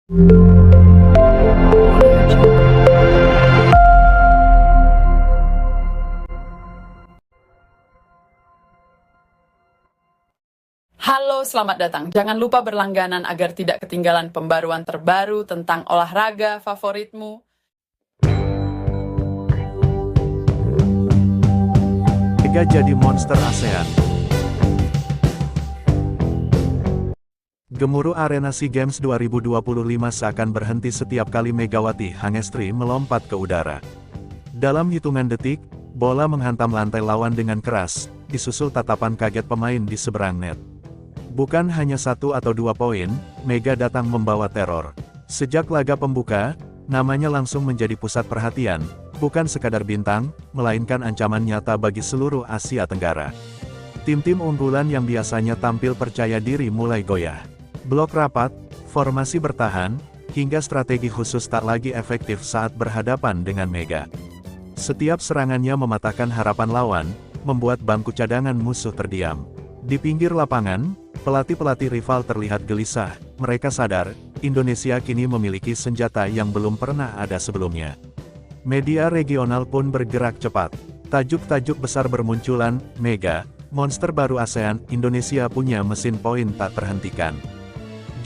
Halo, selamat datang. Jangan lupa berlangganan agar tidak ketinggalan pembaruan terbaru tentang olahraga favoritmu. Mega jadi monster ASEAN. Gemuruh arena SEA Games 2025 seakan berhenti setiap kali Megawati Hangestri melompat ke udara. Dalam hitungan detik, bola menghantam lantai lawan dengan keras, disusul tatapan kaget pemain di seberang net. Bukan hanya 1 atau 2 poin, Mega datang membawa teror. Sejak laga pembuka, namanya langsung menjadi pusat perhatian, bukan sekadar bintang, melainkan ancaman nyata bagi seluruh Asia Tenggara. Tim-tim unggulan yang biasanya tampil percaya diri mulai goyah. Blok rapat, formasi bertahan, hingga strategi khusus tak lagi efektif saat berhadapan dengan Mega. Setiap serangannya mematahkan harapan lawan, membuat bangku cadangan musuh terdiam. Di pinggir lapangan, pelatih-pelatih rival terlihat gelisah. Mereka sadar, Indonesia kini memiliki senjata yang belum pernah ada sebelumnya. Media regional pun bergerak cepat. Tajuk-tajuk besar bermunculan, Mega, monster baru ASEAN, Indonesia punya mesin poin tak terhentikan.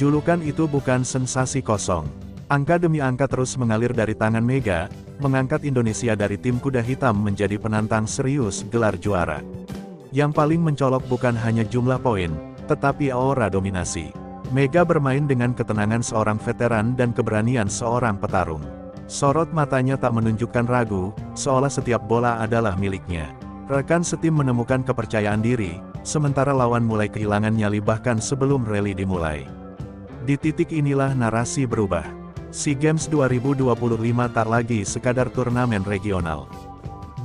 Julukan itu bukan sensasi kosong. Angka demi angka terus mengalir dari tangan Mega, mengangkat Indonesia dari tim kuda hitam menjadi penantang serius gelar juara. Yang paling mencolok bukan hanya jumlah poin, tetapi aura dominasi. Mega bermain dengan ketenangan seorang veteran dan keberanian seorang petarung. Sorot matanya tak menunjukkan ragu, seolah setiap bola adalah miliknya. Rekan setim menemukan kepercayaan diri, sementara lawan mulai kehilangan nyali bahkan sebelum rally dimulai. Di titik inilah narasi berubah. SEA Games 2025 tak lagi sekadar turnamen regional.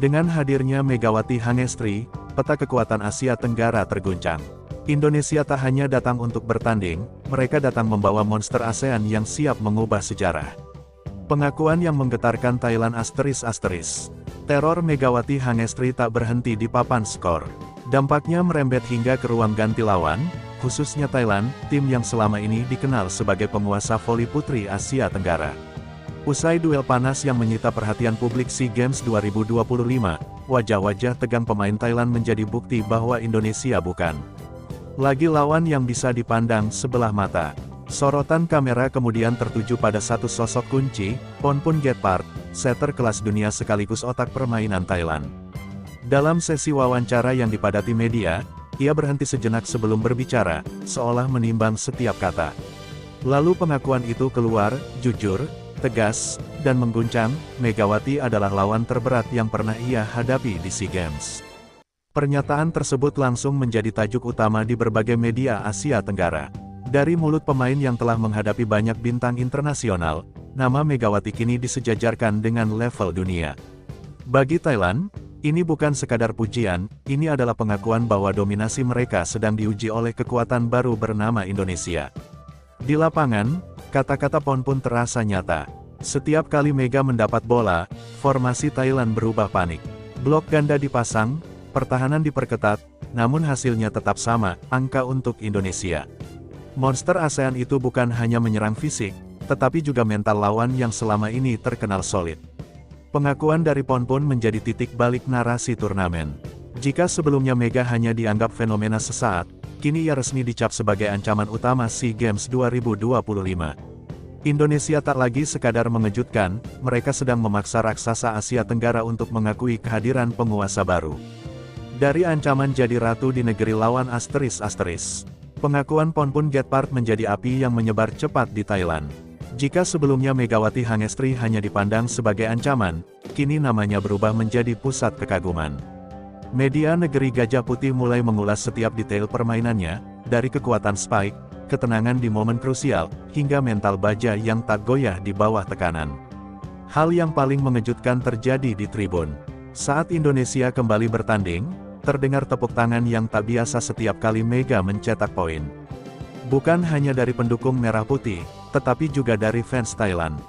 Dengan hadirnya Megawati Hangestri, peta kekuatan Asia Tenggara terguncang. Indonesia tak hanya datang untuk bertanding, mereka datang membawa monster ASEAN yang siap mengubah sejarah. Pengakuan yang menggetarkan Thailand ***. Teror Megawati Hangestri tak berhenti di papan skor. Dampaknya merembet hingga ke ruang ganti lawan, khususnya Thailand, tim yang selama ini dikenal sebagai penguasa voli putri Asia Tenggara. Usai duel panas yang menyita perhatian publik SEA Games 2025, wajah-wajah tegang pemain Thailand menjadi bukti bahwa Indonesia bukan lagi lawan yang bisa dipandang sebelah mata. Sorotan kamera kemudian tertuju pada satu sosok kunci, Ponpun Jetpart, setter kelas dunia sekaligus otak permainan Thailand. Dalam sesi wawancara yang dipadati media, ia berhenti sejenak sebelum berbicara, seolah menimbang setiap kata. Lalu pengakuan itu keluar, jujur, tegas, dan mengguncang, Megawati adalah lawan terberat yang pernah ia hadapi di SEA Games. Pernyataan tersebut langsung menjadi tajuk utama di berbagai media Asia Tenggara. Dari mulut pemain yang telah menghadapi banyak bintang internasional, nama Megawati kini disejajarkan dengan level dunia. Bagi Thailand, ini bukan sekadar pujian, ini adalah pengakuan bahwa dominasi mereka sedang diuji oleh kekuatan baru bernama Indonesia. Di lapangan, kata-kata Ponpun terasa nyata. Setiap kali Mega mendapat bola, formasi Thailand berubah panik. Blok ganda dipasang, pertahanan diperketat, namun hasilnya tetap sama, angka untuk Indonesia. Monster ASEAN itu bukan hanya menyerang fisik, tetapi juga mental lawan yang selama ini terkenal solid. Pengakuan dari Ponpun menjadi titik balik narasi turnamen. Jika sebelumnya Mega hanya dianggap fenomena sesaat, kini ia resmi dicap sebagai ancaman utama SEA Games 2025. Indonesia tak lagi sekadar mengejutkan, mereka sedang memaksa raksasa Asia Tenggara untuk mengakui kehadiran penguasa baru. Dari ancaman jadi ratu di negeri lawan ***. Pengakuan Ponpun Jetpart menjadi api yang menyebar cepat di Thailand. Jika sebelumnya Megawati Hangestri hanya dipandang sebagai ancaman, kini namanya berubah menjadi pusat kekaguman. Media negeri Gajah Putih mulai mengulas setiap detail permainannya, dari kekuatan spike, ketenangan di momen krusial, hingga mental baja yang tak goyah di bawah tekanan. Hal yang paling mengejutkan terjadi di tribun. Saat Indonesia kembali bertanding, terdengar tepuk tangan yang tak biasa setiap kali Mega mencetak poin. Bukan hanya dari pendukung Merah Putih, tetapi juga dari fans Thailand.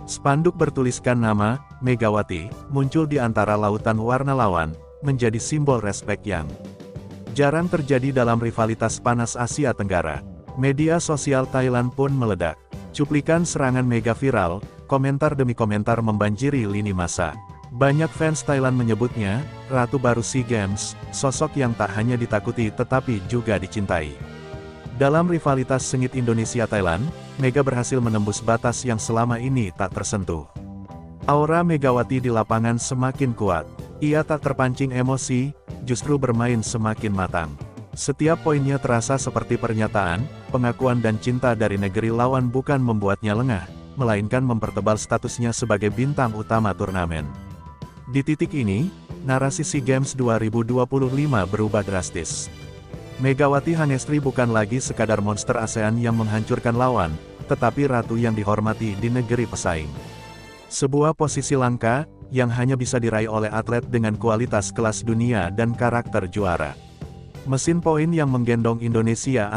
Spanduk bertuliskan nama, Megawati, muncul di antara lautan warna lawan, menjadi simbol respek yang jarang terjadi dalam rivalitas panas Asia Tenggara. Media sosial Thailand pun meledak. Cuplikan serangan mega viral, komentar demi komentar membanjiri lini masa. Banyak fans Thailand menyebutnya, Ratu baru SEA Games, sosok yang tak hanya ditakuti tetapi juga dicintai. Dalam rivalitas sengit Indonesia-Thailand, Mega berhasil menembus batas yang selama ini tak tersentuh. Aura Megawati di lapangan semakin kuat. Ia tak terpancing emosi, justru bermain semakin matang. Setiap poinnya terasa seperti pernyataan, pengakuan dan cinta dari negeri lawan bukan membuatnya lengah, melainkan mempertebal statusnya sebagai bintang utama turnamen. Di titik ini, narasi SEA Games 2025 berubah drastis. Megawati Hangestri bukan lagi sekadar monster ASEAN yang menghancurkan lawan, tetapi ratu yang dihormati di negeri pesaing. Sebuah posisi langka, yang hanya bisa diraih oleh atlet dengan kualitas kelas dunia dan karakter juara. Mesin poin yang menggendong Indonesia ***.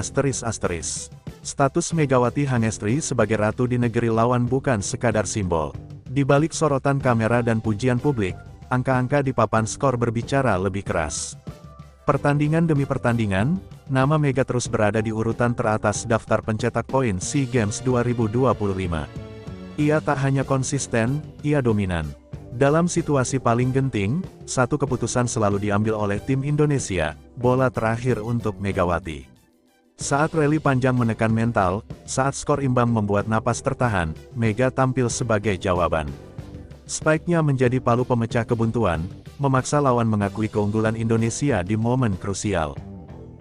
Status Megawati Hangestri sebagai ratu di negeri lawan bukan sekadar simbol. Di balik sorotan kamera dan pujian publik, angka-angka di papan skor berbicara lebih keras. Pertandingan demi pertandingan, nama Mega terus berada di urutan teratas daftar pencetak poin SEA Games 2025. Ia tak hanya konsisten, ia dominan. Dalam situasi paling genting, satu keputusan selalu diambil oleh tim Indonesia, bola terakhir untuk Megawati. Saat rally panjang menekan mental, saat skor imbang membuat napas tertahan, Mega tampil sebagai jawaban. Spike-nya menjadi palu pemecah kebuntuan, memaksa lawan mengakui keunggulan Indonesia di momen krusial.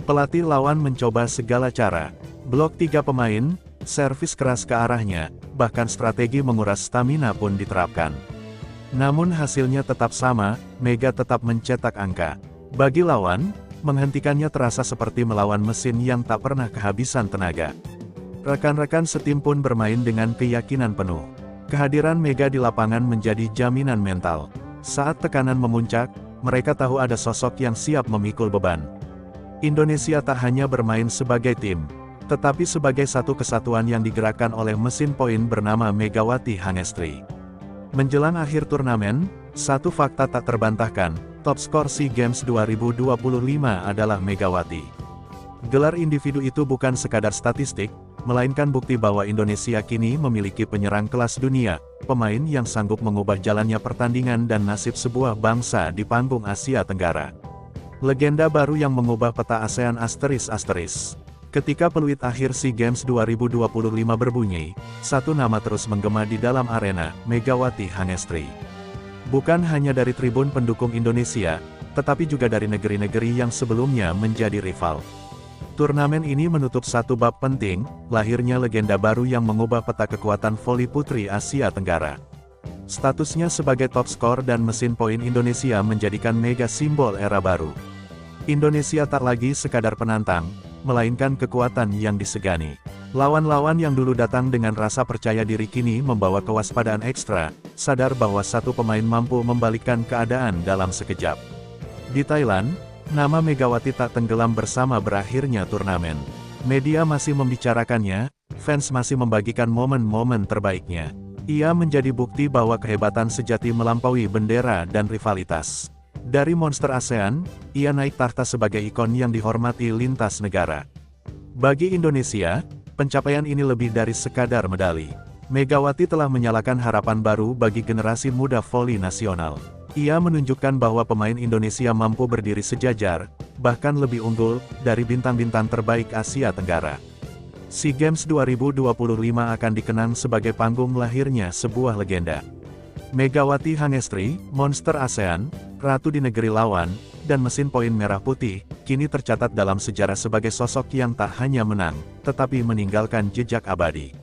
Pelatih lawan mencoba segala cara, blok 3 pemain, servis keras ke arahnya, bahkan strategi menguras stamina pun diterapkan. Namun hasilnya tetap sama, Mega tetap mencetak angka. Bagi lawan, menghentikannya terasa seperti melawan mesin yang tak pernah kehabisan tenaga. Rekan-rekan setim pun bermain dengan keyakinan penuh. Kehadiran Mega di lapangan menjadi jaminan mental. Saat tekanan memuncak, mereka tahu ada sosok yang siap memikul beban. Indonesia tak hanya bermain sebagai tim, tetapi sebagai satu kesatuan yang digerakkan oleh mesin poin bernama Megawati Hangestri. Menjelang akhir turnamen, satu fakta tak terbantahkan, top skor SEA Games 2025 adalah Megawati. Gelar individu itu bukan sekadar statistik, melainkan bukti bahwa Indonesia kini memiliki penyerang kelas dunia, pemain yang sanggup mengubah jalannya pertandingan dan nasib sebuah bangsa di panggung Asia Tenggara. Legenda baru yang mengubah peta ASEAN ***. Ketika peluit akhir SEA Games 2025 berbunyi, satu nama terus menggema di dalam arena, Megawati Hangestri. Bukan hanya dari tribun pendukung Indonesia, tetapi juga dari negeri-negeri yang sebelumnya menjadi rival. Turnamen ini menutup satu bab penting, lahirnya legenda baru yang mengubah peta kekuatan voli putri Asia Tenggara. Statusnya sebagai top skor dan mesin poin Indonesia menjadikan Mega simbol era baru. Indonesia tak lagi sekadar penantang, melainkan kekuatan yang disegani. Lawan-lawan yang dulu datang dengan rasa percaya diri kini membawa kewaspadaan ekstra, sadar bahwa satu pemain mampu membalikkan keadaan dalam sekejap. Di Thailand, nama Megawati tak tenggelam bersama berakhirnya turnamen. Media masih membicarakannya, fans masih membagikan momen-momen terbaiknya. Ia menjadi bukti bahwa kehebatan sejati melampaui bendera dan rivalitas. Dari monster ASEAN, ia naik tahta sebagai ikon yang dihormati lintas negara. Bagi Indonesia, pencapaian ini lebih dari sekadar medali. Megawati telah menyalakan harapan baru bagi generasi muda voli nasional. Ia menunjukkan bahwa pemain Indonesia mampu berdiri sejajar, bahkan lebih unggul, dari bintang-bintang terbaik Asia Tenggara. SEA Games 2025 akan dikenang sebagai panggung lahirnya sebuah legenda. Megawati Hangestri, monster ASEAN, ratu di negeri lawan, dan mesin poin merah putih, kini tercatat dalam sejarah sebagai sosok yang tak hanya menang, tetapi meninggalkan jejak abadi.